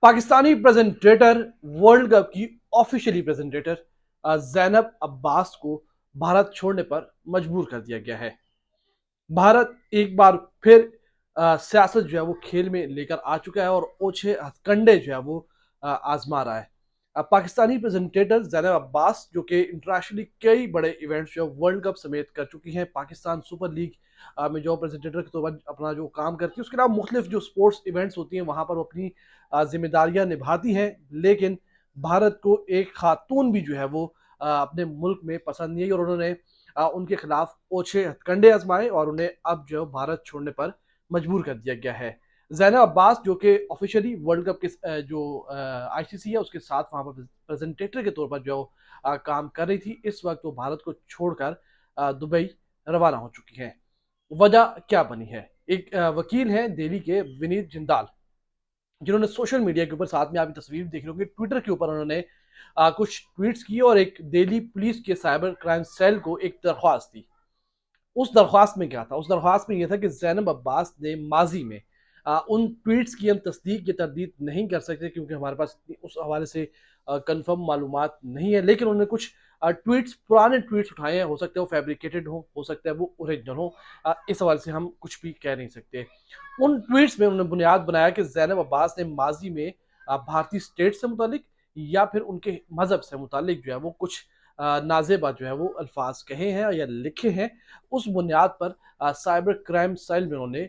Pakistani presenter world cup की officially presenter Zainab Abbas को भारत छोड़ने पर मजबूर कर दिया गया है। भारत एक बार फिर सियासत जो है वो खेल में लेकर आ चुका है और ओछे हथकंडे जो है वो आजमा रहा है। पाकिस्तानी प्रेजेंटेटर जैनब अब्बास जो कि इंटरनेशनली कई बड़े इवेंट्स जो है वर्ल्ड कप समेत कर चुकी हैं, पाकिस्तान सुपर लीग में जो प्रेजेंटेटर के तौर पर अपना जो काम करती है, उसके अलावा मुख्तलिफ जो स्पोर्ट्स इवेंट्स होती हैं वहां पर वो अपनी जिम्मेदारियां निभाती हैं। लेकिन भारत को एक खातून भी जो है वो अपने मुल्क में पसंद नहीं आई और उन्होंने उनके खिलाफ ओछे हथकंडे आजमाए और उन्हें अब जो भारत छोड़ने पर मजबूर कर दिया गया है। जैनब अब्बास जो कि ऑफिशियली वर्ल्ड कप के जो आईसीसी है उसके साथ वहां पर प्रेजेंटेटर के तौर पर जो काम कर रही थी, इस वक्त वो भारत को छोड़कर दुबई रवाना हो चुकी है। वजह क्या बनी है? एक वकील हैं दिल्ली के विनीत जिंदाल, जिन्होंने सोशल मीडिया के ऊपर, साथ में आप तस्वीर देख रहे होंगे, ट्विटर के ऊपर उन्होंने कुछ ट्वीट्स किए और एक दिल्ली पुलिस के साइबर क्राइम सेल को एक दरख्वास्त दी। उस दरख्वास्त में क्या था? उस दरख्वास्त में यह था कि जैनब अब्बास ने माजी में उन ट्वीट्स की हम तस्दीक या तरदीद नहीं कर सकते क्योंकि हमारे पास उस हवाले से कंफर्म मालूमात नहीं है, लेकिन उन्होंने कुछ ट्वीट्स, पुराने ट्वीट्स उठाए हैं। हो सकता है वो फैब्रिकेटेड हो सकता है वो ओरिजिनल हो। इस हवाले से हम कुछ भी कह नहीं सकते। उन ट्वीट्स में उन्होंने बुनियाद बनाया कि जैनब अब्बास ने माजी में भारतीय स्टेट से मुतालिक या फिर उनके मजहब से मुतालिक जो है वो कुछ नाजेबा जो है वो अल्फाज कहे हैं या लिखे हैं। उस बुनियाद पर साइबर क्राइम सेल में उन्होंने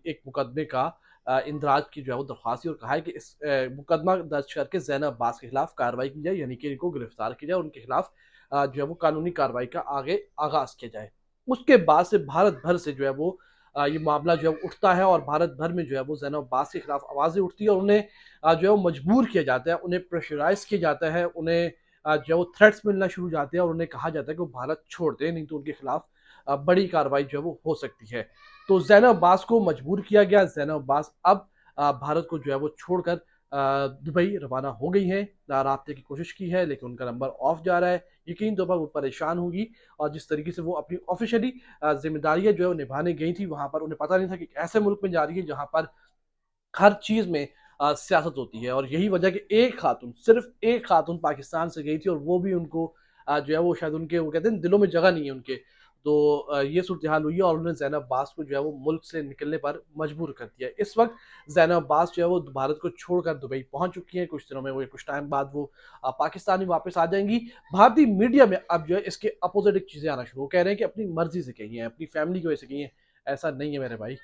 एक मुकदमे का इंदराज की जो है वो दरख्वास्त और कहा है कि इस मुकदमा दर्ज करके जैनब अब्बास के खिलाफ कार्रवाई की जाए, यानी कि इनको गिरफ्तार किया जाए, उनके खिलाफ जो है वो कानूनी कार्रवाई का आगे आगाज किया जाए। उसके बाद से भारत भर से जो है वो ये मामला जो है उठता है और भारत भर में जो है वो जैनब अब्बास के खिलाफ आवाज़ें उठती है और उन्हें जो है वो मजबूर किया जाता है, उन्हें प्रेशराइज किया जाता है, उन्हें जो है वो थ्रेट्स मिलना शुरू हो जाते हैं और उन्हें कहा जाता है कि वो भारत छोड़ दें, नहीं तो उनके खिलाफ बड़ी कार्रवाई जो है वो हो सकती है। तो जैनब अब्बास को मजबूर किया गया। जैनब अब्बास अब भारत को जो है वो छोड़कर दुबई रवाना हो गई हैं। राब्ते की कोशिश की है लेकिन उनका नंबर ऑफ जा रहा है। यकीन तौर पर वो परेशान होगी और जिस तरीके से वो अपनी ऑफिशियली जिम्मेदारियां जो है वो निभाने गई थी, वहां पर उन्हें पता नहीं था कि ऐसे मुल्क में जा रही है जहां पर हर चीज में सियासत होती है। और यही वजह कि एक खातून, सिर्फ एक खातून पाकिस्तान से गई थी और वो भी उनको जो है वो शायद उनके, वो कहते हैं दिलों में जगह नहीं है उनके। तो ये सूरत हाल हुई है और उन्होंने जैनब अब्बास को जो है वो मुल्क से निकलने पर मजबूर कर दिया है। इस वक्त जैनब अब्बास जो है वो भारत को छोड़कर दुबई पहुंच चुकी हैं। कुछ दिनों में वो, कुछ टाइम बाद वो पाकिस्तान ही वापस आ जाएंगी। भारतीय मीडिया में अब जो है इसके अपोजिट एक चीजें आना शुरू, वो कह रहे हैं कि अपनी मर्जी से कही है, अपनी फैमिली की वजह से कही है। ऐसा नहीं है मेरे भाई,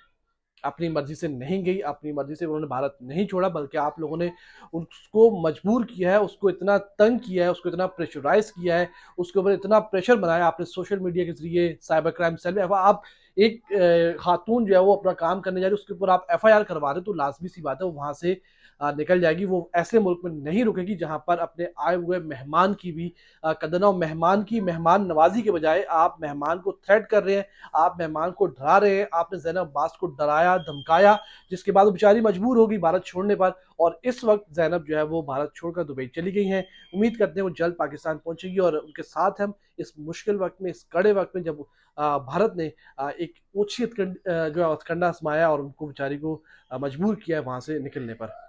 अपनी मर्जी से नहीं गई, अपनी मर्जी से उन्होंने भारत नहीं छोड़ा, बल्कि आप लोगों ने उसको मजबूर किया है, उसको इतना तंग किया है, उसको इतना प्रेशराइज किया है, उसके ऊपर इतना प्रेशर बनाया आपने सोशल मीडिया के जरिए, साइबर क्राइम सेल में। अब आप एक खातून जो है वो अपना काम करने जा रही है, उसके ऊपर आप एफआईआर करवा रहे हो, तो लाजमी सी बात है वो वहां से निकल जाएगी। वो ऐसे मुल्क में नहीं रुकेगी जहां पर अपने आए हुए मेहमान की भी कदर ना हो। मेहमान की मेहमान नवाजी के बजाय आप मेहमान को थ्रेट कर रहे हैं, आप मेहमान को डरा रहे हैं। आपने जैनब अब्बास को डराया, धमकाया, जिसके बाद वो बेचारी मजबूर होगी भारत छोड़ने पर। और इस वक्त जैनब जो है वो भारत छोड़कर दुबई चली गई हैं। उम्मीद करते हैं वो जल्द पाकिस्तान पहुंचेगी और उनके साथ हम इस मुश्किल वक्त में, इस कड़े वक्त में, जब भारत ने एक ऊंची जो हथकंडा आजमाया और उनको बेचारी को मजबूर किया है वहां से निकलने पर।